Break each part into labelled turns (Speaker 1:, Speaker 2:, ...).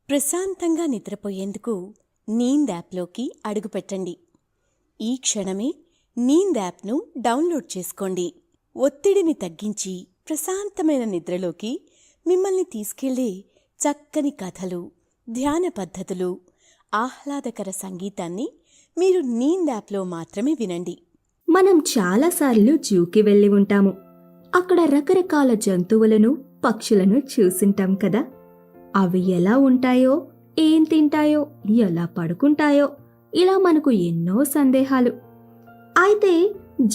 Speaker 1: ప్రశాంతంగా నిద్రపోయేందుకు నీంద్ యాప్లోకి అడుగుపెట్టండి. ఈ క్షణమే నీంద్ యాప్ను డౌన్లోడ్ చేసుకోండి. ఒత్తిడిని తగ్గించి ప్రశాంతమైన నిద్రలోకి మిమ్మల్ని తీసుకెళ్లే చక్కని కథలు, ధ్యాన పద్ధతులు, ఆహ్లాదకర సంగీతాన్ని మీరు నీంద్ యాప్లో మాత్రమే వినండి.
Speaker 2: మనం చాలాసార్లు జూకి వెళ్ళి ఉంటాము. అక్కడ రకరకాల జంతువులను, పక్షులను చూసింటాం కదా. అవి ఎలా ఉంటాయో, ఏం తింటాయో, ఎలా పడుకుంటాయో, ఇలా మనకు ఎన్నో సందేహాలు. అయితే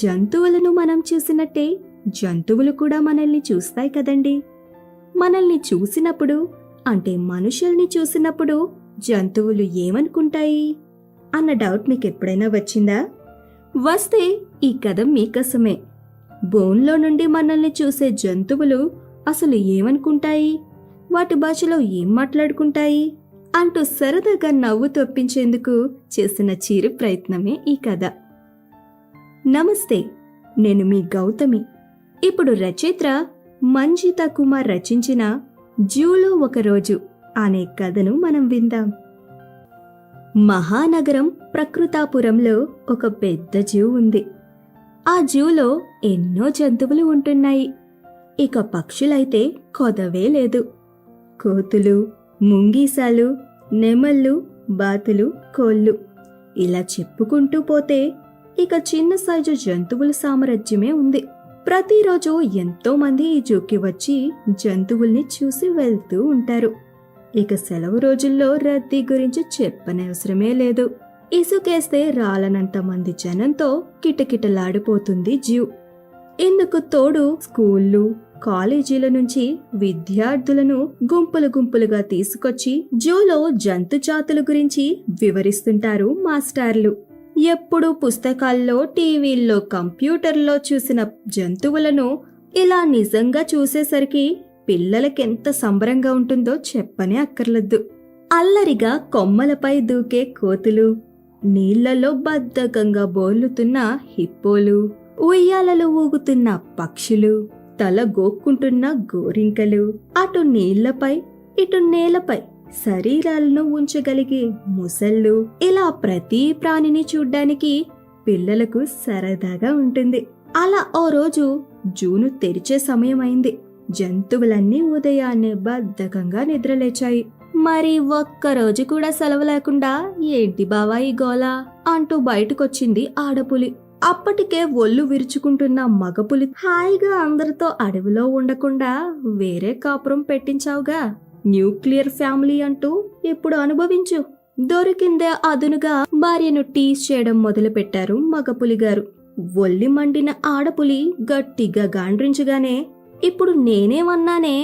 Speaker 2: జంతువులను మనం చూసినట్టే జంతువులు కూడా మనల్ని చూస్తాయి కదండి. మనల్ని చూసినప్పుడు, అంటే మనుషుల్ని చూసినప్పుడు జంతువులు ఏమనుకుంటాయి అన్న డౌట్ మీకు ఎప్పుడైనా వచ్చిందా? వస్తే ఈ కథ మీకోసమే. బోన్లో నుండి మనల్ని చూసే జంతువులు అసలు ఏమనుకుంటాయి, వాటి భాషలో ఏం మాట్లాడుకుంటాయి అంటూ సరదాగా నవ్వు తప్పించేందుకు చేసిన చిరు ప్రయత్నమే ఈ కథ. నమస్తే, నేను మీ గౌతమి. ఇప్పుడు రచయిత్ర మంజితా కుమార్ రచించిన జూలో ఒకరోజు అనే కథను మనం విందాం. మహానగరం ప్రకృతాపురంలో ఒక పెద్ద జూ ఉంది. ఆ జూలో ఎన్నో జంతువులు ఉంటున్నాయి. ఇక పక్షులైతే కొదవే లేదు. కోతులు, ముంగీసాలు, నెమళ్ళు, బాతులు, కోళ్ళు, ఇలా చెప్పుకుంటూ పోతే ఇక చిన్న సైజు జంతువుల సామ్రాజ్యమే ఉంది. ప్రతిరోజు ఎంతో మంది ఈ జూకి వచ్చి జంతువుల్ని చూసి వెళ్తూ ఉంటారు. ఇక సెలవు రోజుల్లో రద్దీ గురించి చెప్పనవసరమే లేదు. ఇసుకేస్తే రాలనంత మంది జనంతో కిటకిటలాడిపోతుంది జూ. ఇందుకు తోడు స్కూళ్ళు, కాలేజీల నుంచి విద్యార్థులను గుంపులు గుంపులుగా తీసుకొచ్చి జూలో జంతు జాతుల గురించి వివరిస్తుంటారు మాస్టర్లు. ఎప్పుడూ పుస్తకాల్లో, టీవీల్లో, కంప్యూటర్లో చూసిన జంతువులను ఇలా నిజంగా చూసేసరికి పిల్లలకెంత సంబరంగా ఉంటుందో చెప్పనే అక్కర్లేదు. అల్లరిగా కొమ్మలపై దూకే కోతులు, నీళ్లలో బద్ధకంగా బోర్లుతున్న హిప్పోలు, ఉయ్యాలలో ఊగుతున్న పక్షులు, తల గోక్కుంటున్న గోరింకలు, అటు నీళ్లపై ఇటు నేలపై శరీరాలను ఉంచగలిగే ముసళ్ళు, ఇలా ప్రతి ప్రాణిని చూడ్డానికి పిల్లలకు సరదాగా ఉంటుంది. అలా ఓ రోజు జూను తెరిచే సమయం అయింది. జంతువులన్నీ ఉదయాన్నే బద్ధకంగా నిద్రలేచాయి. మరి ఒక్కరోజు కూడా సెలవు లేకుండా ఏంటి బావా ఈ గోలా అంటూ బయటకొచ్చింది ఆడపులి. అప్పటికే ఒళ్ళు విరుచుకుంటున్న మగపులి, హాయిగా అందరితో అడవిలో ఉండకుండా వేరే కాపురం పెట్టించావుగా, న్యూక్లియర్ ఫ్యామిలీ అంటూ ఇప్పుడు అనుభవించు, దొరికిందే అదునుగా భార్యను టీజ్ చేయడం మొదలు పెట్టారు మగపులి గారు. ఒల్లి మండిన ఆడపులి గట్టిగా గాండ్రించగానే, ఇప్పుడు నేనేమన్నానే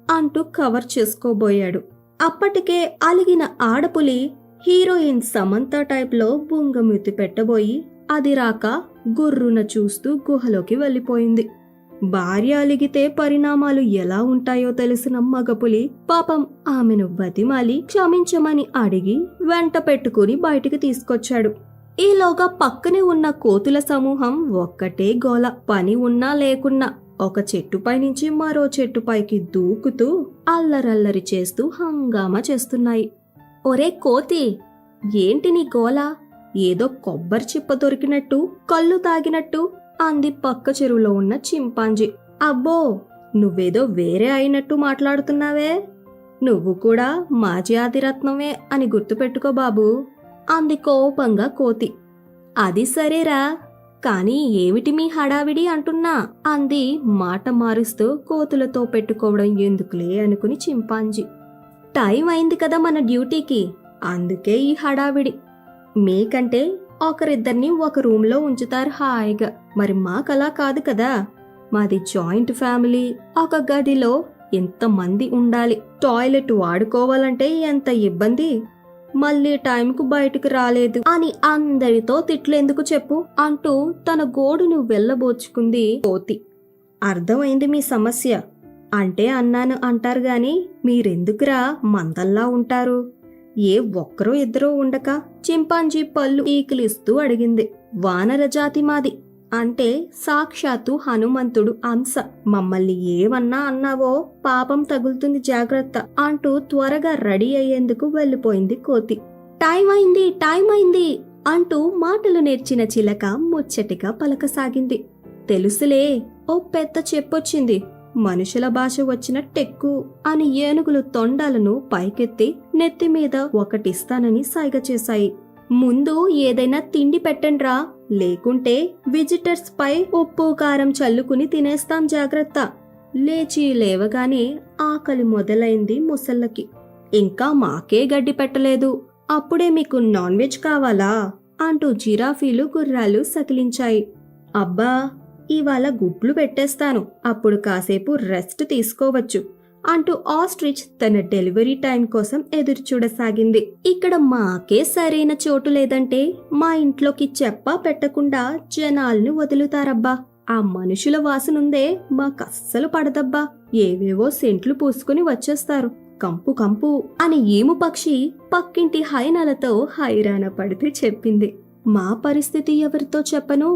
Speaker 2: అంటూ కవర్ చేసుకోబోయాడు. అప్పటికే అలిగిన ఆడపులి హీరోయిన్ సమంత టైప్లో బుంగమూతి పెట్టబోయి అది రాక గుర్రున చూస్తూ గుహలోకి వెళ్ళిపోయింది. భార్య అలిగితే పరిణామాలు ఎలా ఉంటాయో తెలిసిన మగపులి పాపం ఆమెను బతిమాలి క్షమించమని అడిగి వెంట పెట్టుకుని బయటికి తీసుకొచ్చాడు. ఈలోగా పక్కనే ఉన్న కోతుల సమూహం ఒక్కటే గోల. పని ఉన్నా లేకున్నా ఒక చెట్టుపై నుంచి మరో చెట్టుపైకి దూకుతూ అల్లరల్లరి చేస్తూ హంగామా చేస్తున్నాయి. ఒరే కోతి, ఏంటి నీ గోల? ఏదో కొబ్బరి చిప్ప దొరికినట్టు, కళ్ళు తాగినట్టు అంది పక్క చెరువులో ఉన్న చింపాంజీ. అబ్బో, నువ్వేదో వేరే అయినట్టు మాట్లాడుతున్నావే, నువ్వు కూడా మా జాతిరత్నమే అని గుర్తుపెట్టుకో బాబు అంది కోపంగా కోతి. అది సరేరా, కానీ ఏమిటి మీ హడావిడి అంటున్నా అంది మాట మారుస్తూ కోతులతో పెట్టుకోవడం ఎందుకులే అనుకుని చింపాంజీ. టైం అయింది కదా మన డ్యూటీకి, అందుకే ఈ హడావిడి. మీకంటే ఒకరిద్దరిని ఒక రూమ్లో ఉంచుతారు హాయిగా, మరి మాకలా కాదు కదా. మాది జాయింట్ ఫ్యామిలీ. ఒక గదిలో ఎంతమంది ఉండాలి, టాయిలెట్ వాడుకోవాలంటే ఎంత ఇబ్బంది, మళ్ళీ టైంకు బయటకు రాలేదు అని అందరితో తిట్లేందుకు చెప్పు అంటూ తన గోడును వెళ్ళబోచుకుంది కోతి. అర్థమైంది మీ సమస్య, అంటే అన్నాను అంటారు గాని మీరెందుకురా మందల్లా ఉంటారు, ఏ ఒక్కరో ఇద్దరో ఉండక చింపాంజీ పళ్ళు ఈకిలిస్తూ అడిగింది. వానర జాతి మాది, అంటే సాక్షాత్తు హనుమంతుడు అంశ. మమ్మల్ని ఏమన్నా అన్నావో పాపం తగులుతుంది జాగ్రత్త అంటూ త్వరగా రెడీ అయ్యేందుకు వెళ్ళిపోయింది కోతి. టైం అయింది అంటూ మాటలు నేర్చిన చిలక ముచ్చటిగా పలకసాగింది. తెలుసులే, ఓ పెద్ద చెప్పొచ్చింది, మనుషుల భాష వచ్చిన టెక్కు అని ఏనుగులు తొండాలను పైకెత్తి నెత్తిమీద ఒకటిస్తానని సైగ చేశాయి. ముందు ఏదైనా తిండి పెట్టండ్రా, లేకుంటే విజిటర్స్ పై ఉప్పు కారం చల్లుకుని తినేస్తాం జాగ్రత్త. లేచి లేవగానే ఆకలి మొదలైంది ముసళ్ళకి. ఇంకా మాకే గడ్డి పెట్టలేదు, అప్పుడే మీకు నాన్ వెజ్ కావాలా అంటూ జిరాఫీలు గుర్రాలు సకిలించాయి. అబ్బా, ఇవాళ గుడ్లు పెట్టేస్తాను, అప్పుడు కాసేపు రెస్ట్ తీసుకోవచ్చు అంటూ ఆస్ట్రిచ్ తన డెలివరీ టైం కోసం ఎదురు చూడసాగింది. ఇక్కడ మాకే సరైన చోటు లేదంటే మా ఇంట్లోకి చెప్పా పెట్టకుండా జనాల్ని వదులుతారబ్బా. ఆ మనుషుల వాసనుందే మాకస్సలు పడదబ్బా. ఏవేవో సెంట్లు పూసుకుని వచ్చేస్తారు, కంపు కంపు అని ఏము పక్షి పక్కింటి హైనాలతో హైరాణ పడితే చెప్పింది. మా పరిస్థితి ఎవరితో చెప్పను,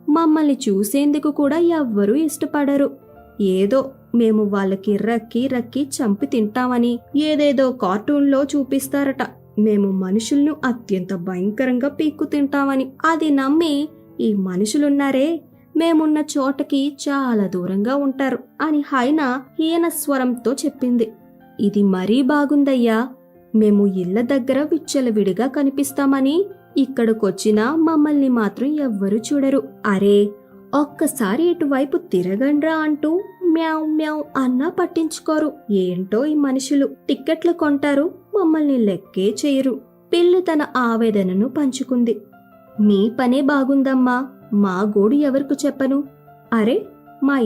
Speaker 2: మమ్మల్ని చూసేందుకు కూడా ఎవ్వరూ ఇష్టపడరు. ఏదో మేము వాళ్ళకి రక్కి చంపి తింటామని ఏదేదో కార్టూన్లో చూపిస్తారట. మేము మనుషులను అత్యంత భయంకరంగా పీక్కు తింటామని అది నమ్మి ఈ మనుషులున్నారే, మేమున్న చోటకి చాలా దూరంగా ఉంటారు అని హైనా హీన స్వరంతో చెప్పింది. ఇది మరీ బాగుందయ్యా, మేము ఇళ్ల దగ్గర విచ్చలవిడిగా కనిపిస్తామని ఇక్కడికొచ్చినా మమ్మల్ని మాత్రం ఎవ్వరూ చూడరు. అరే, ఒక్కసారి ఇటువైపు తిరగండ్రా అంటూ మ్యావ్ మ్యావ్ అన్నా పట్టించుకోరు. ఏంటో ఈ మనుషులు, టిక్కెట్లు కొంటారు, మమ్మల్ని లెక్కే చేయరు. పిల్లి తన ఆవేదనను పంచుకుంది. మీ పనే బాగుందమ్మా, మా గోడు ఎవరికి చెప్పను. అరే, మా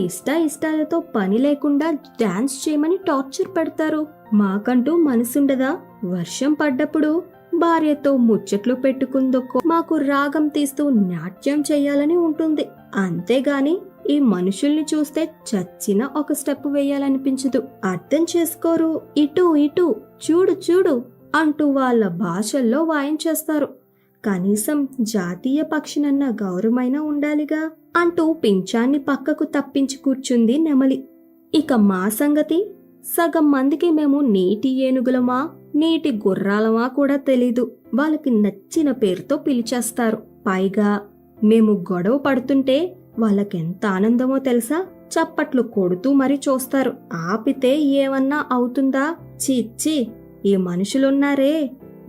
Speaker 2: ఇష్టాలతో పని లేకుండా డాన్స్ చేయమని టార్చర్ పెడతారు. మాకంటూ మనసుండదా? వర్షం పడ్డప్పుడు భార్యతో ముచ్చట్లు పెట్టుకుందుకో మాకు రాగం తీస్తూ నాట్యం చెయ్యాలని ఉంటుంది. అంతేగాని ఈ మనుషుల్ని చూస్తే చచ్చిన ఒక స్టెప్ వేయాలనిపించదు. అర్థం చేసుకోరు. ఇటు ఇటు చూడు చూడు అంటూ వాళ్ళ భాషల్లో వాయించేస్తారు. కనీసం జాతీయ పక్షినన్న గౌరవమైనా ఉండాలిగా అంటూ పింఛాన్ని పక్కకు తప్పించి కూర్చుంది నెమలి. ఇక మా సంగతి, సగం మందికి మేము నీటి ఏనుగులమా నీటి గుర్రాలమా కూడా తెలీదు. వాళ్ళకి నచ్చిన పేరుతో పిలిచేస్తారు. పైగా మేము గొడవ పడుతుంటే వాళ్ళకెంత ఆనందమో తెలుసా? చప్పట్లు కొడుతూ మరీ చూస్తారు. ఆపితే ఏమన్నా అవుతుందా? చిచ్చి, ఈ మనుషులున్నారే,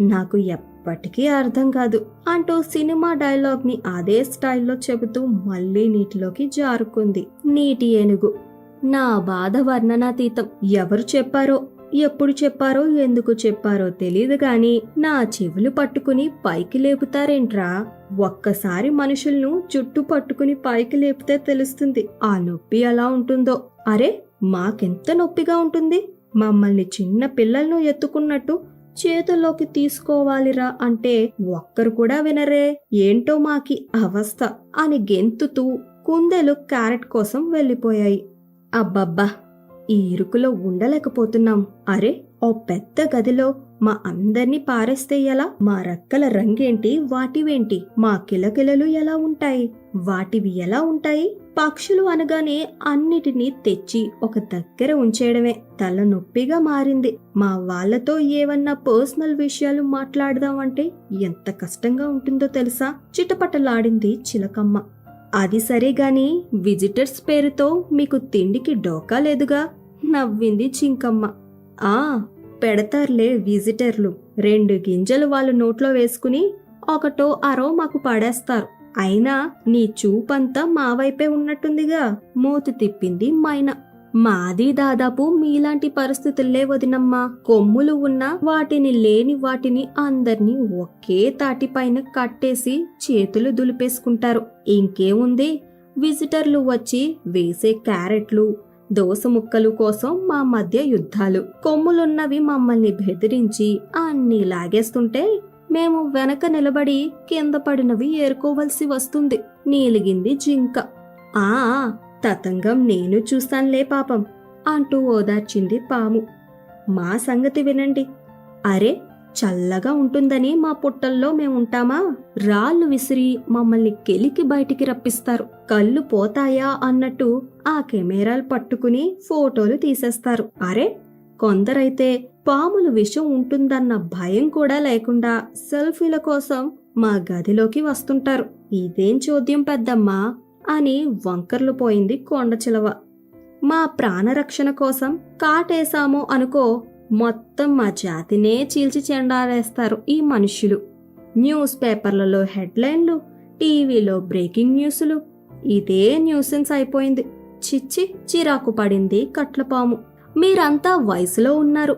Speaker 2: నాకు ఎప్పటికీ అర్థం కాదు అంటూ సినిమా డైలాగ్ ని అదే స్టైల్లో చెబుతూ మళ్లీ నీటిలోకి జారుకుంది నీటి ఏనుగు. నా బాధ వర్ణనాతీతం. ఎవరు చెప్పారో, ఎప్పుడు చెప్పారో, ఎందుకు చెప్పారో తెలీదు గాని నా చెవులు పట్టుకుని పైకి లేపుతారేంట్రా? ఒక్కసారి మనుషులను చుట్టూ పట్టుకుని పైకి లేపితే తెలుస్తుంది ఆ నొప్పి ఎలా ఉంటుందో. అరే, మాకెంత నొప్పిగా ఉంటుంది. మమ్మల్ని చిన్న పిల్లలను ఎత్తుకున్నట్టు చేతుల్లోకి తీసుకోవాలిరా అంటే ఒక్కరు కూడా వినరే. ఏంటో మాకి అవస్థ అని గెంతుతూ కుందెలు క్యారెట్ కోసం వెళ్ళిపోయాయి. అబ్బబ్బా, ఈ ఇరుకులో ఉండలేకపోతున్నాం. అరే, ఓ పెద్ద గదిలో మా అందర్నీ పారేస్తే ఎలా? మా రెక్కల రంగేంటి, వాటివేంటి? మా కిలకిలలు ఎలా ఉంటాయి, వాటివి ఎలా ఉంటాయి? పక్షులు అనగానే అన్నిటినీ తెచ్చి ఒక దగ్గర ఉంచేయడమే తలనొప్పిగా మారింది. మా వాళ్లతో ఏవన్నా పర్సనల్ విషయాలు మాట్లాడదామంటే ఎంత కష్టంగా ఉంటుందో తెలుసా? చిటపటలాడింది చిలకమ్మ. అది సరేగాని విజిటర్స్ పేరుతో మీకు తిండికి డోకా లేదుగా నవ్వింది జింకమ్మ. ఆ, పెడతారులే విజిటర్లు. 2 గింజలు వాళ్ళు నోట్లో వేసుకుని ఒకటో అరో మాకు పడేస్తారు. అయినా నీ చూపంతా మా వైపే ఉన్నట్టుందిగా మూతి తిప్పింది మైనా. మాది దాదాపు మీలాంటి పరిస్థితుల్లే వదినమ్మా. కొమ్ములు ఉన్నా వాటిని లేని వాటిని అందర్నీ ఒకే తాటిపైన కట్టేసి చేతులు దులిపేసుకుంటారు. ఇంకేముంది, విజిటర్లు వచ్చి వేసే క్యారెట్లు దోస ముక్కలు కోసం మా మధ్య యుద్ధాలు. కొమ్ములున్నవి మమ్మల్ని బెదిరించి అన్నీ లాగేస్తుంటే మేము వెనక నిలబడి కింద పడినవి ఏరుకోవలసి వస్తుంది నీలిగింది జింక. ఆ, తతంగం నేను చూస్తానులే పాపం అంటూ ఓదార్చింది పాము. మా సంగతి వినండి. అరే, చల్లగా ఉంటుందని మా పుట్టల్లో మేముంటామా? రాళ్ళు విసిరి మమ్మల్ని కెలికి బయటికి రప్పిస్తారు. కళ్ళు పోతాయా అన్నట్టు ఆ కెమెరాలు పట్టుకుని ఫోటోలు తీసేస్తారు. అరే, కొందరైతే పాములు విషం ఉంటుందన్న భయం కూడా లేకుండా సెల్ఫీల కోసం మా గదిలోకి వస్తుంటారు. ఇదేం చోద్యం పెద్దమ్మా అని వంకర్లు పోయింది కొండచిలవ. మా ప్రాణరక్షణ కోసం కాటేశామో అనుకో, మొత్తం మా జాతినే చీల్చి చెండాడేస్తారు ఈ మనుష్యులు. న్యూస్ పేపర్లలో హెడ్లైన్లు, టీవీలో బ్రేకింగ్ న్యూస్లు. ఇదే న్యూసెన్స్ అయిపోయింది. చిచ్చి, చిరాకు పడింది కట్లపాము. మీరంతా వయసులో ఉన్నారు,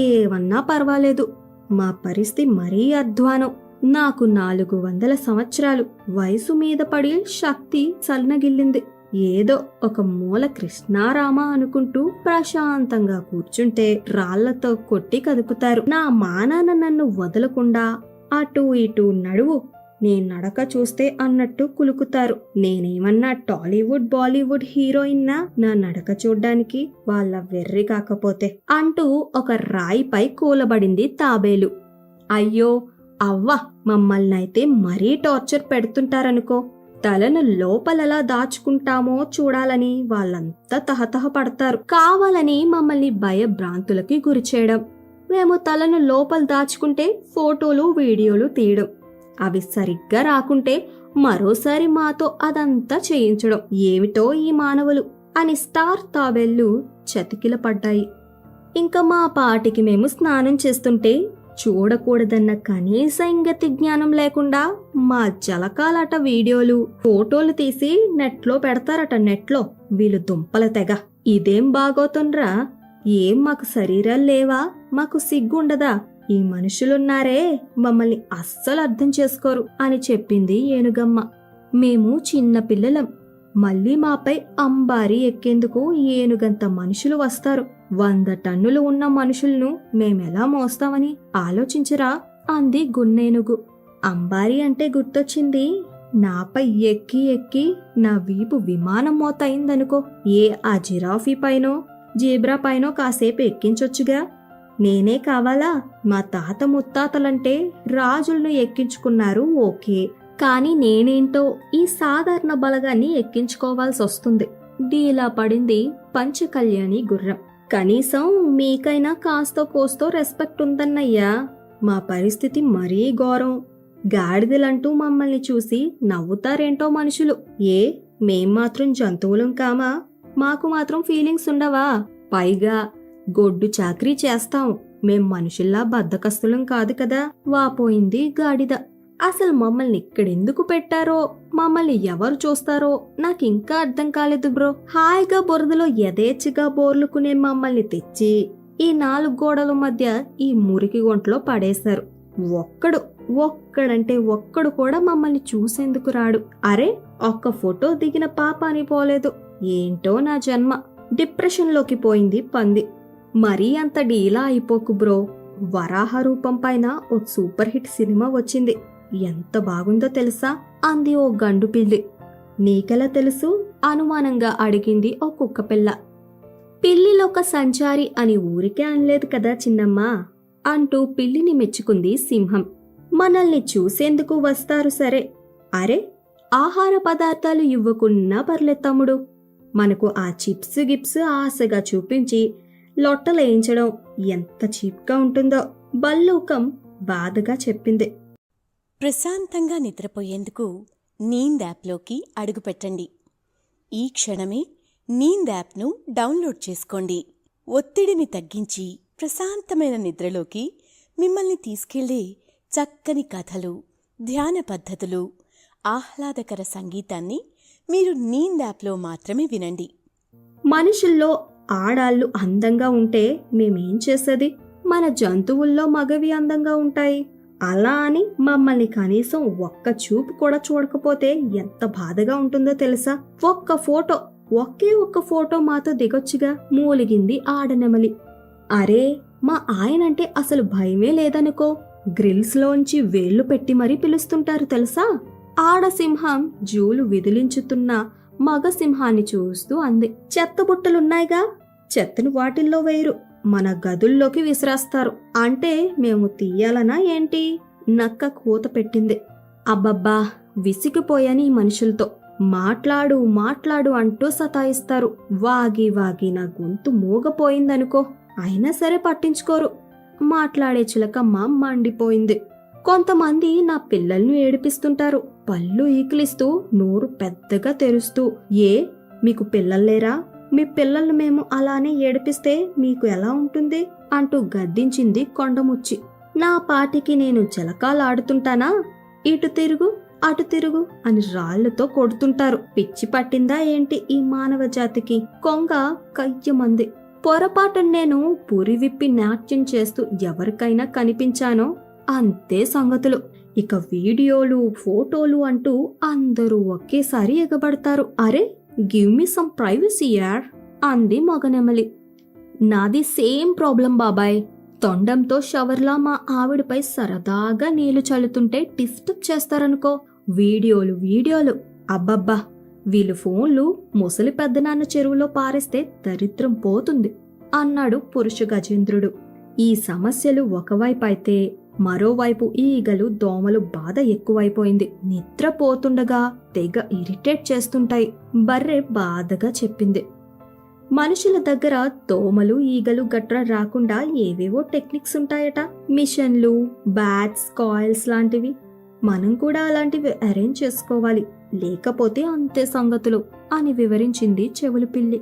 Speaker 2: ఏమన్నా పర్వాలేదు. మా పరిస్థితి మరీ అధ్వానం. నాకు 400 సంవత్సరాలు వయసు మీద పడి శక్తి సన్నగిల్లింది. ఏదో ఒక మూల కృష్ణారామ అనుకుంటూ ప్రశాంతంగా కూర్చుంటే రాళ్లతో కొట్టి కదుపుతారు. నా మానాన నన్ను వదలకుండా అటూ ఇటూ నడువు, నీ నడక చూస్తే అన్నట్టు కులుకుతారు. నేనేమన్నా టాలీవుడ్ బాలీవుడ్ హీరోయిన్నా నా నడక చూడ్డానికి? వాళ్ళ వెర్రి కాకపోతే అంటూ ఒక రాయిపై కూలబడింది తాబేలు. అయ్యో అవ్వ, మమ్మల్నైతే మరీ టార్చర్ పెడుతుంటారనుకో. తలను లోపలలా దాచుకుంటామో చూడాలని వాళ్ళంతా తహతహ పడతారు. కావాలని మమ్మల్ని భయభ్రాంతులకి గురిచేయడం, మేము తలను లోపల దాచుకుంటే ఫోటోలు వీడియోలు తీయడం, అవి సరిగ్గా రాకుంటే మరోసారి మాతో అదంతా చేయించడం. ఏమిటో ఈ మానవులు అని స్టార్ తాబేళ్లు చతికిల పడ్డాయి. ఇంకా మా పాటికి మేము స్నానం చేస్తుంటే చూడకూడదన్న కనీస ఇంగతి జ్ఞానం లేకుండా మా జలకాలాట వీడియోలు ఫోటోలు తీసి నెట్లో పెడతారట. నెట్లో వీళ్ళు దుంపల తెగ. ఇదేం బాగోతుండ్రా? ఏం మాకు శరీరాలు లేవా? మాకు సిగ్గుండదా? ఈ మనుషులున్నారే, మమ్మల్ని అస్సలు అర్థం చేసుకోరు అని చెప్పింది ఏనుగమ్మ. మేము చిన్న పిల్లలం, మళ్ళీ మాపై అంబారి ఎక్కేందుకు ఏనుగంత మనుషులు వస్తారు. 100 టన్నులు ఉన్న మనుషులను మేమెలా మోస్తామని ఆలోచించరా అంది గున్నేనుగు. అంబారి అంటే గుర్తొచ్చింది. నాపై ఎక్కి ఎక్కి నా వీపు విమానం మోతయిందనుకో. ఆ జిరాఫీ పైనో జీబ్రా పైనో కాసేపు ఎక్కించొచ్చుగా. నేనే కావాలా? మా తాత ముత్తాతలంటే రాజులను ఎక్కించుకున్నారు, ఓకే. కాని నేనేంటో ఈ సాధారణ బలగాన్ని ఎక్కించుకోవాల్సి వస్తుంది. డీలా పడింది పంచకళ్యాణి గుర్రం. కనీసం మీకైనా కాస్తో కోస్తో రెస్పెక్ట్ ఉందన్నయ్యా. మా పరిస్థితి మరీ ఘోరం. గాడిదలంటూ మమ్మల్ని చూసి నవ్వుతారేంటో మనుషులు. మేం మాత్రం జంతువులం కామా? మాకు మాత్రం ఫీలింగ్స్ ఉండవా? పైగా గొడ్డు చాకరీ చేస్తాం, మేం మనుషుల్లా బద్ధకస్తులం కాదు కదా వాపోయింది గాడిద. అసలు మమ్మల్ని ఇక్కడెందుకు పెట్టారో, మమ్మల్ని ఎవరు చూస్తారో నాకింకా అర్థం కాలేదు బ్రో. హాయిగా బురదలో యథేచ్ఛగా బోర్లుకునే మమ్మల్ని తెచ్చి ఈ 4 గోడల మధ్య ఈ మురికి గుంటలో పడేశారు. ఒక్కడంటే ఒక్కడు కూడా మమ్మల్ని చూసేందుకు రాడు. అరే, ఒక్క ఫోటో దిగిన పాపాని పోలేదు. ఏంటో నా జన్మ. డిప్రెషన్లోకి పోయింది పంది. మరీ అంత డీలా అయిపోకు బ్రో. వరాహ రూపం పైన ఓ సూపర్ హిట్ సినిమా వచ్చింది. ఎంత బాగుందో తెలుసా అంది ఓ గండు పిల్లి. నీకెలా తెలుసు అనుమానంగా అడిగింది ఓ కుక్కపిల్ల. పిల్లిలొక సంచారి అని ఊరికే అనలేదు కదా చిన్నమ్మా అంటూ పిల్లిని మెచ్చుకుంది సింహం. మనల్ని చూసేందుకు వస్తారు సరే. అరే, ఆహార పదార్థాలు ఇవ్వకున్నా పర్లేదు తమ్ముడు. మనకు ఆ చిప్స్ గిప్స్ ఆశగా చూపించి లొట్టలేయించడం ఎంత చీప్గా ఉంటుందో బల్లూకం బాధగా చెప్పింది.
Speaker 1: ప్రశాంతంగా నిద్రపోయేందుకు నీంద్ యాప్లోకి అడుగుపెట్టండి. ఈ క్షణమే నీంద్ యాప్ను డౌన్లోడ్ చేసుకోండి. ఒత్తిడిని తగ్గించి ప్రశాంతమైన నిద్రలోకి మిమ్మల్ని తీసుకెళ్లే చక్కని కథలు, ధ్యాన పద్ధతులు, ఆహ్లాదకర సంగీతాన్ని మీరు నీంద్ యాప్లో మాత్రమే వినండి.
Speaker 2: మనుషుల్లో ఆడాళ్ళు అందంగా ఉంటే మేమేం చేసేది? మన జంతువుల్లో మగవి అందంగా ఉంటాయి. అలా అని మమ్మల్ని కనీసం ఒక్క చూపు కూడా చూడకపోతే ఎంత బాధగా ఉంటుందో తెలుసా? ఒకే ఒక్క ఫోటో మాతో దిగొచ్చుగా మూలిగింది ఆడనెమలి. అరే, మా ఆయనంటే అసలు భయమే లేదనుకో. గ్రిల్స్లోంచి వేళ్లు పెట్టి మరీ పిలుస్తుంటారు తెలుసా? ఆడసింహం జూలు విదిలించుతున్న మగ సింహాన్ని చూస్తూ అంది. చెత్తబుట్టలున్నాయిగా, చెత్తను వాటిల్లో వేయరు. మన గదుల్లోకి విసిరేస్తారు. అంటే మేము తీయాలనా ఏంటి? నక్క కూత పెట్టింది. అబ్బబ్బా, విసిగిపోయాని ఈ మనుషులతో. మాట్లాడు మాట్లాడు అంటూ సతాయిస్తారు. వాగి వాగి నా గొంతు మూగపోయిందనుకో. అయినా సరే పట్టించుకోరు. మాట్లాడే చిలకమ్మ మండిపోయింది. కొంతమంది నా పిల్లల్ని ఏడిపిస్తుంటారు. పళ్ళు ఈకిలిస్తూ నోరు పెద్దగా తెరుస్తూ, ఏ మీకు పిల్లల్లేరా? మీ పిల్లల్ని మేము అలానే ఏడిపిస్తే మీకు ఎలా ఉంటుంది అంటూ గద్దించింది కొండముచ్చి. నా పాటికి నేను చిలకాలాడుతుంటానా? ఇటు తిరుగు అటు తిరుగు అని రాళ్లతో కొడుతుంటారు. పిచ్చి పట్టిందా ఏంటి ఈ మానవ జాతికి? కొంగ కయ్యమంది. పొరపాటు నేను పురి విప్పి నాట్యం చేస్తూ ఎవరికైనా కనిపించానో అంతే సంగతులు. ఇక వీడియోలు ఫోటోలు అంటూ అందరూ ఒకేసారి ఎగబడతారు. అరే, గివ్ మీ సమ్ ప్రైవసీ యార్ అంది మగనెమలి. నాది సేమ్ ప్రాబ్లం బాబాయ్. తొండంతో షవర్లా మా ఆవిడపై సరదాగా నీళ్లు చల్లుతుంటే డిస్టర్బ్ చేస్తారనుకో. వీడియోలు. అబ్బబ్బా, వీళ్ళు ఫోన్లు ముసలి పెద్దనాన్న చెరువులో పారేస్తే దరిద్రం పోతుంది అన్నాడు పురుష గజేంద్రుడు. ఈ సమస్యలు ఒకవైపు అయితే మరోవైపు ఈగలు దోమలు బాధ ఎక్కువైపోయింది. నిద్రపోతుండగా తెగ ఇరిటేట్ చేస్తుంటాయి. బర్రె బాధగా చెప్పింది. మనుషుల దగ్గర దోమలు ఈగలు గట్రా రాకుండా ఏవేవో టెక్నిక్స్ ఉంటాయట. మిషన్లు, బ్యాట్స్, కాయిల్స్ లాంటివి. మనం కూడా అలాంటివి అరేంజ్ చేసుకోవాలి, లేకపోతే అంతే సంగతులు అని వివరించింది చెవులు పిల్లి.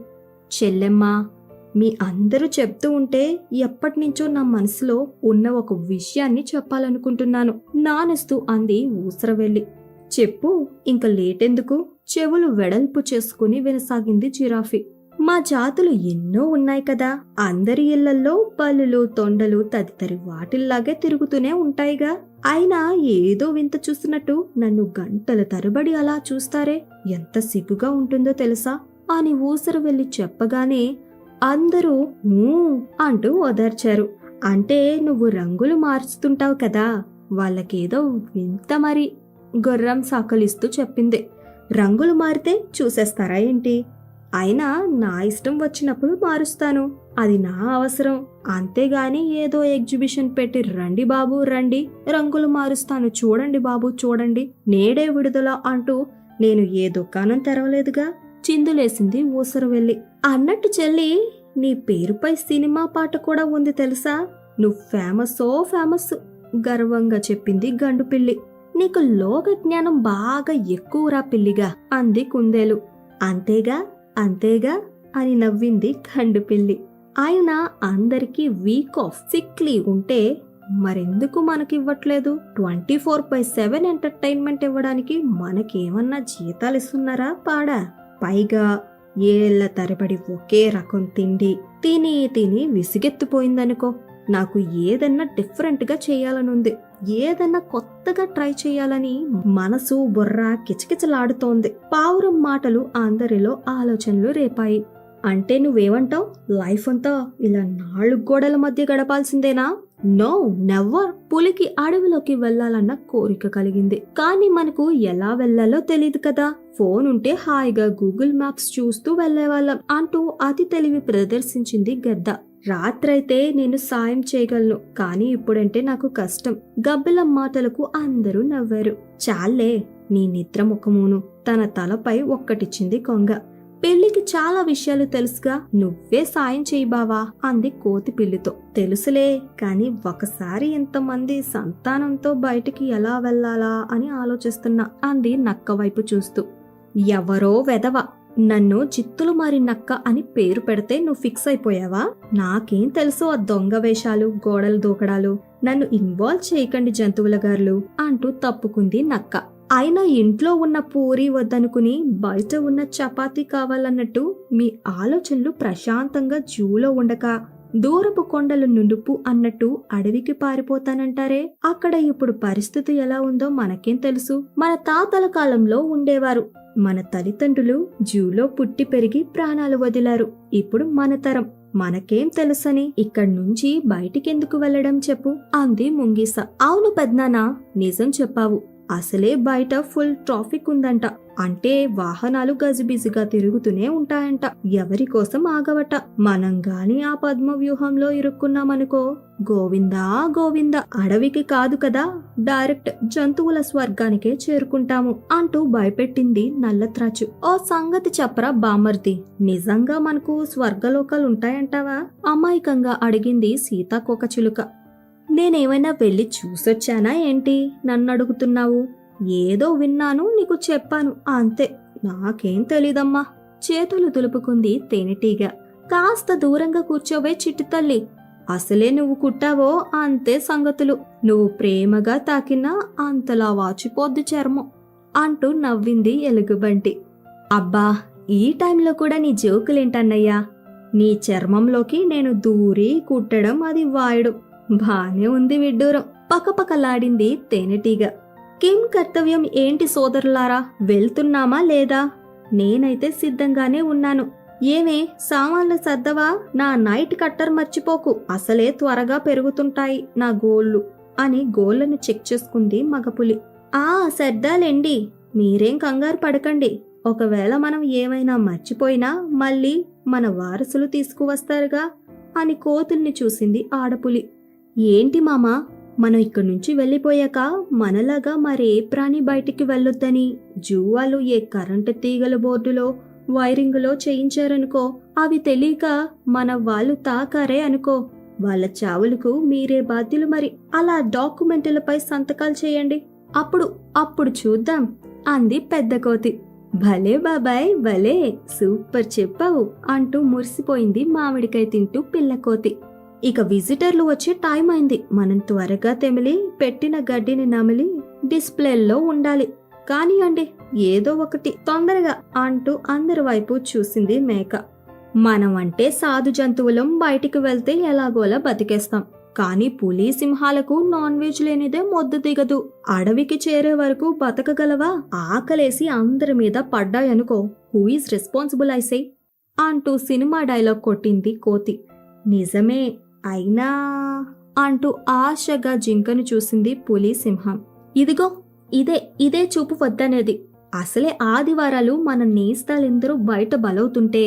Speaker 2: చెల్లెమ్మా, మీ అందరూ చెప్తూ ఉంటే ఎప్పటినుంచో నా మనసులో ఉన్న ఒక విషయాన్ని చెప్పాలనుకుంటున్నాను నానేస్తూ అంది ఊసరవెల్లి. చెప్పు, ఇంక లేటెందుకు? చెవులు వెడల్పు చేసుకుని వినసాగింది జిరాఫీ. మా జాతులు ఎన్నో ఉన్నాయి కదా. అందరి ఇళ్లల్లో బల్లులు, తొండలు తదితరి వాటిల్లాగే తిరుగుతూనే ఉంటాయిగా. అయినా ఏదో వింత చూస్తున్నట్టు నన్ను గంటల తరబడి అలా చూస్తారే, ఎంత సిగ్గుగా ఉంటుందో తెలుసా అని ఊసరు వెళ్లి చెప్పగానే అందరూ అంటూ ఓదార్చారు. అంటే నువ్వు రంగులు మార్చుతుంటావు కదా, వాళ్ళకేదో వింత మరి గుర్రం సాకలిస్తూ చెప్పింది. రంగులు మారితే చూసేస్తారా ఏంటి? అయినా నా ఇష్టం వచ్చినప్పుడు మారుస్తాను, అది నా అవసరం. అంతేగాని ఏదో ఎగ్జిబిషన్ పెట్టి రండి బాబు రండి, రంగులు మారుస్తాను చూడండి బాబు చూడండి, నేడే విడుదల అంటూ నేను ఏ దుకాణం తెరవలేదుగా చిందులేసింది ఊసరు వెళ్ళి. అన్నట్టు చెల్లి, నీ పేరుపై సినిమా పాట కూడా ఉంది తెలుసా? నువ్వు ఫేమస్ గర్వంగా చెప్పింది గండు పిల్లి. నీకు లోక జ్ఞానం బాగా ఎక్కువరా పిల్లిగా అంది కుందేలు. అంతేగా అని నవ్వింది గండు పిల్లి. ఆయన అందరికీ వీక్ ఆఫ్ సిక్ లీవ్ ఉంటే మరెందుకు మనకివ్వట్లేదు? 24/7 ఎంటర్టైన్మెంట్ ఇవ్వడానికి మనకేమన్నా జీతాలు ఇస్తున్నారా పాడా? పైగా ఏళ్ల తరబడి ఒకే రకం తిండి తిని విసిగెత్తిపోయిందనుకో. నాకు ఏదన్నా డిఫరెంట్ గా చేయాలనుంది, ఏదన్నా కొత్తగా ట్రై చేయాలని మనసు బుర్ర కిచకిచలాడుతోంది. పావురం మాటలు అందరిలో ఆలోచనలు రేపాయి. అంటే నువ్వేమంటావు? లైఫ్ అంతా ఇలా 4 గోడల మధ్య గడపాల్సిందేనా? No, never. పులికి అడవిలోకి వెళ్లాలన్న కోరిక కలిగింది, కానీ మనకు ఎలా వెళ్లాలో తెలియదు కదా. ఫోన్ ఉంటే హాయిగా గూగుల్ మ్యాప్స్ చూస్తూ వెళ్లేవాళ్ళం అంటూ అతి తెలివి ప్రదర్శించింది గద్ద. రాత్రైతే నేను సాయం చేయగలను, కానీ ఇప్పుడంటే నాకు కష్టం. గబ్బిలం మాటలకు అందరూ నవ్వారు. చాలే నీ నిద్ర ముఖమును తన తలపై ఒక్కటిచ్చింది కొంగ. పెళ్లికి చాలా విషయాలు తెలుసుగా, నువ్వే సాయం చేయి బావా అంది కోతి పిల్లితో. తెలుసులే, కాని ఒకసారి ఇంతమంది సంతానంతో బయటికి ఎలా వెళ్లాలా అని ఆలోచిస్తున్నా అంది నక్క వైపు చూస్తూ. ఎవరో వెధవ నన్ను చిత్తులు మారి నక్క అని పేరు పెడితే నువ్వు ఫిక్స్ అయిపోయావా? నాకేం తెలుసు ఆ దొంగ వేషాలు, గోడలు దూకడాలు. నన్ను ఇన్వాల్వ్ చేయకండి జంతువుల గారులు అంటూ తప్పుకుంది నక్క. అయినా ఇంట్లో ఉన్న పూరి వద్దనుకుని బయట ఉన్న చపాతీ కావాలన్నట్టు మీ ఆలోచనలు ప్రశాంతంగా జూలో ఉండక దూరపు కొండలు నునుపు అన్నట్టు అడవికి పారిపోతానంటారే. అక్కడ ఇప్పుడు పరిస్థితి ఎలా ఉందో మనకేం తెలుసు? మన తాతల కాలంలో ఉండేవారు. మన తల్లిదండ్రులు జూలో పుట్టి పెరిగి ప్రాణాలు వదిలారు. ఇప్పుడు మన తరం, మనకేం తెలుసని ఇక్కడి నుంచి బయటికెందుకు వెళ్లడం చెప్పు అంది ముంగీస. అవును పెద్నానా, నిజం చెప్పావు. అసలే బయట ఫుల్ ట్రాఫిక్ ఉందంట. అంటే వాహనాలు గజిబిజిగా తిరుగుతూనే ఉంటాయంట. ఎవరి కోసం ఆగవట. మనం గాని ఆ పద్మ వ్యూహంలో ఇరుక్కున్నామనుకో, గోవిందా గోవిందా, అడవికి కాదు కదా, డైరెక్ట్ జంతువుల స్వర్గానికే చేరుకుంటాము అంటూ భయపెట్టింది నల్లత్రాచు. ఓ సంగతి చెప్పరా బామర్ది, నిజంగా మనకు స్వర్గలోకాలుంటాయంటావా? అమాయకంగా అడిగింది సీతాకోకచిలుక. నేనేమైనా వెళ్ళి చూసొచ్చానా ఏంటి నన్ను అడుగుతున్నావు? ఏదో విన్నాను, నీకు చెప్పాను అంతే. నాకేం తెలీదమ్మా. చేతులు దులుపుకుంది తేనెటీగ. కాస్త దూరంగా కూర్చోవే చిట్టి తల్లి. అసలే నువ్వు కుట్టావో అంతే సంగతులు. నువ్వు ప్రేమగా తాకినా అంతలా వాచిపోద్ది చర్మం అంటూ నవ్వింది ఎలుగుబంటి. అబ్బా, ఈ టైంలో కూడా నీ జోకులేంటన్నయ్యా? నీ చర్మంలోకి నేను దూరి కుట్టడం, అది వాయడం బానే ఉంది విడ్డూరం. పకపకలాడింది తేనెటీగ. కిం కర్తవ్యం ఏంటి సోదరులారా, వెళ్తున్నామా లేదా? నేనైతే సిద్ధంగానే ఉన్నాను. ఏమే, సామాన్లు సర్దవా? నా నైట్ కట్టర్ మర్చిపోకు, అసలే త్వరగా పెరుగుతుంటాయి నా గోళ్ళు అని గోళ్లను చెక్ చేసుకుంది మగపులి. ఆ సర్దాలేండి, మీరేం కంగారు పడకండి. ఒకవేళ మనం ఏమైనా మర్చిపోయినా మళ్ళీ మన వారసులు తీసుకువస్తారుగా అని కోతుల్ని చూసింది ఆడపులి. ఏంటి మామా, మనం ఇక్కడి నుంచి వెళ్ళిపోయాక మనలాగా మరే ప్రాణి బయటికి వెళ్ళొద్దని జూ వాళ్ళు ఏ కరెంటు తీగల బోర్డులో వైరింగులో చేయించారనుకో, అవి తెలియక మన వాళ్ళు తాకారే అనుకో, వాళ్ళ చావులకు మీరే బాధ్యులు. మరి అలా డాక్యుమెంట్లపై సంతకాలు చేయండి, అప్పుడు చూద్దాం అంది పెద్ద కోతి. భలే బాబాయ్ భలే, సూపర్ చెప్పావు అంటూ మురిసిపోయింది మామిడికాయ తింటూ పిల్లకోతి. ఇక విజిటర్లు వచ్చే టైం అయింది. మనం త్వరగా తెమిలి పెట్టిన గడ్డిని నమిలి డిస్ప్లేల్లో ఉండాలి. కానియండి ఏదో ఒకటి తొందరగా అంటూ అందరి వైపు చూసింది మేక. మనం అంటే సాధు జంతువులం, బయటికి వెళ్తే ఎలాగోలా బతికేస్తాం. కానీ పులి సింహాలకు నాన్ వెజ్ లేనిదే మొద్దు దిగదు. అడవికి చేరే వరకు బతకగలవా? ఆకలేసి అందరి మీద పడ్డాయనుకో, హూ ఈజ్ రెస్పాన్సిబుల్ ఐసే అంటూ సినిమా డైలాగ్ కొట్టింది కోతి. నిజమే అయినా అంటూ ఆశగా జింకను చూసింది పులి సింహం. ఇదిగో ఇదే చూపు వద్దనేది. అసలే ఆదివారాలు మన నేస్తాలెందరూ బయట బలవుతుంటే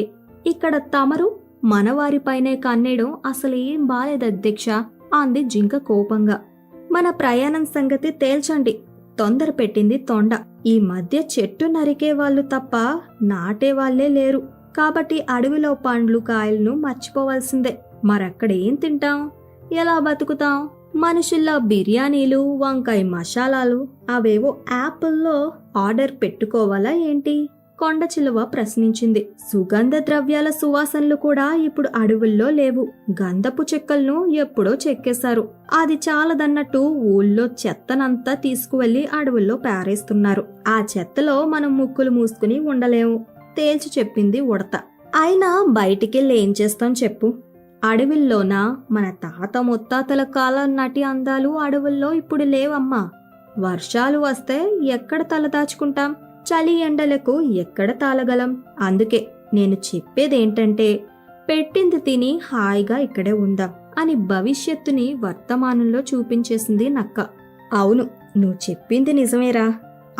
Speaker 2: ఇక్కడ తమరు మనవారిపైనే కన్నేయడం అసలేం బాలేదధ్యక్ష అంది జింక కోపంగా. మన ప్రయాణం సంగతి తేల్చండి, తొందర పెట్టింది తొండ. ఈ మధ్య చెట్టు నరికే వాళ్ళు తప్ప నాటే వాళ్లే లేరు. కాబట్టి అడవిలో పండ్లు కాయలను మర్చిపోవాల్సిందే. మరక్కడేం తింటాం, ఎలా బతుకుతాం? మనుషుల్లా బిర్యానీలు, వంకాయ మసాలాలు అవేవో యాపిల్లో ఆర్డర్ పెట్టుకోవాలా ఏంటి? కొండచిలువ ప్రశ్నించింది. సుగంధ ద్రవ్యాల సువాసనలు కూడా ఇప్పుడు అడవుల్లో లేవు. గంధపు చెక్కలను ఎప్పుడో చెక్కేశారు. అది చాలదన్నట్టు ఊళ్ళో చెత్తనంతా తీసుకువెళ్లి అడవుల్లో పారేస్తున్నారు. ఆ చెత్తలో మనం ముక్కులు మూసుకుని ఉండలేము తేల్చి చెప్పింది ఉడత. అయినా బయటికెళ్ళి ఏం చేస్తాం చెప్పు? అడవుల్లోనా? మన తాత ముత్తాతల కాలం నాటి అందాలు అడవుల్లో ఇప్పుడు లేవమ్మా. వర్షాలు వస్తే ఎక్కడ తలదాచుకుంటాం? చలి ఎండలకు ఎక్కడ తాళగలం? అందుకే నేను చెప్పేదేంటంటే, పెట్టింది తిని హాయిగా ఇక్కడే ఉందాం అని భవిష్యత్తుని వర్తమానంలో చూపించేసింది నక్క. అవును, నువ్వు చెప్పింది నిజమేరా.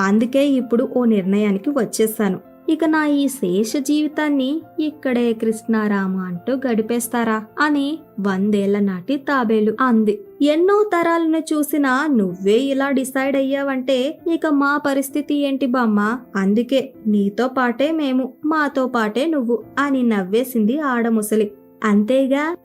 Speaker 2: అందుకే ఇప్పుడు ఓ నిర్ణయానికి వచ్చేసాను. ఇక నా ఈ శేష జీవితాన్ని ఇక్కడే కృష్ణారామ అంటూ గడిపేస్తారా అని 100 ఏళ్ల నాటి తాబేలు అంది. ఎన్నో తరాలను చూసినా నువ్వే ఇలా డిసైడ్ అయ్యావంటే ఇక మా పరిస్థితి ఏంటి బామ్మ? అందుకే నీతో పాటే మేము, మాతో పాటే నువ్వు అని నవ్వేసింది ఆడముసలి.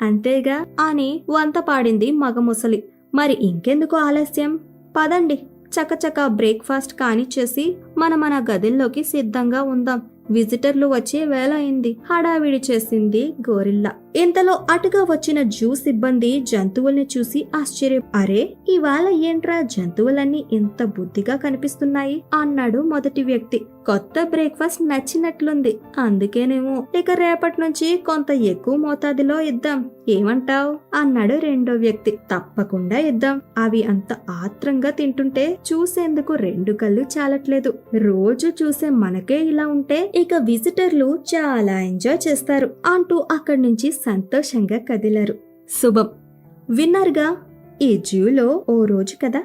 Speaker 2: అంతేగా అని వంత పాడింది మగముసలి. మరి ఇంకెందుకు ఆలస్యం? పదండి, చకచక బ్రేక్ఫాస్ట్ కానిచ్చేసి మన గదిల్లోకి సిద్ధంగా ఉందాం. విజిటర్లు వచ్చే వేళ అయింది హడావిడి చేసింది గోరిల్లా. ఇంతలో అటుగా వచ్చిన జూ సిబ్బంది జంతువుల్ని చూసి ఆశ్చర్యం. అరే, ఇవాళ ఏంట్రా జంతువులన్నీ ఇంత బుద్ధిగా కనిపిస్తున్నాయి అన్నాడు మొదటి వ్యక్తి. కొత్త బ్రేక్ఫాస్ట్ నచ్చినట్లుంది, అందుకేనేమో ఇక రేపటి నుంచి కొంత ఎక్కువ మోతాదులో ఇద్దాం, ఏమంటావ్ అన్నాడు రెండో వ్యక్తి. తప్పకుండా ఇద్దాం. అవి అంత ఆత్రంగా తింటుంటే చూసేందుకు 2 కళ్ళు చాలట్లేదు. రోజు చూసే మనకే ఇలా ఉంటే ఇక విజిటర్లు చాలా ఎంజాయ్ చేస్తారు అంటూ అక్కడి నుంచి సంతోషంగా కదిలారు. శుభం. విన్నారుగా, ఈ జూలో ఓ రోజు కదా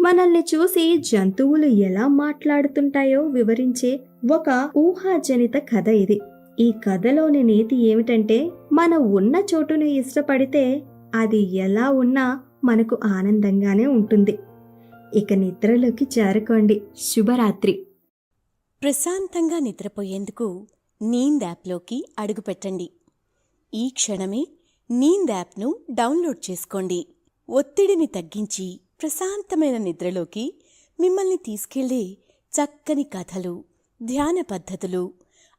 Speaker 2: మనల్ని చూసి జంతువులు ఎలా మాట్లాడుతుంటాయో వివరించే ఒక ఊహాజనిత కథ ఇది. ఈ కథలోని నీతి ఏమిటంటే, మనం ఉన్న చోటును ఇష్టపడితే అది ఎలా ఉన్నా మనకు ఆనందంగానే ఉంటుంది. ఇక నిద్రలోకి జారుకోండి. శుభరాత్రి.
Speaker 1: ప్రశాంతంగా నిద్రపోయేందుకు నీంద్ యాప్లోకి అడుగుపెట్టండి. ఈ క్షణమే నీంద్ యాప్ను డౌన్లోడ్ చేసుకోండి. ఒత్తిడిని తగ్గించి ప్రశాంతమైన నిద్రలోకి మిమ్మల్ని తీసుకెళ్లే చక్కని కథలు, ధ్యాన పద్ధతులు,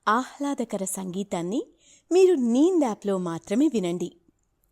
Speaker 1: ఆహ్లాదకర సంగీతాన్ని మీరు నీంద్ యాప్లో మాత్రమే వినండి.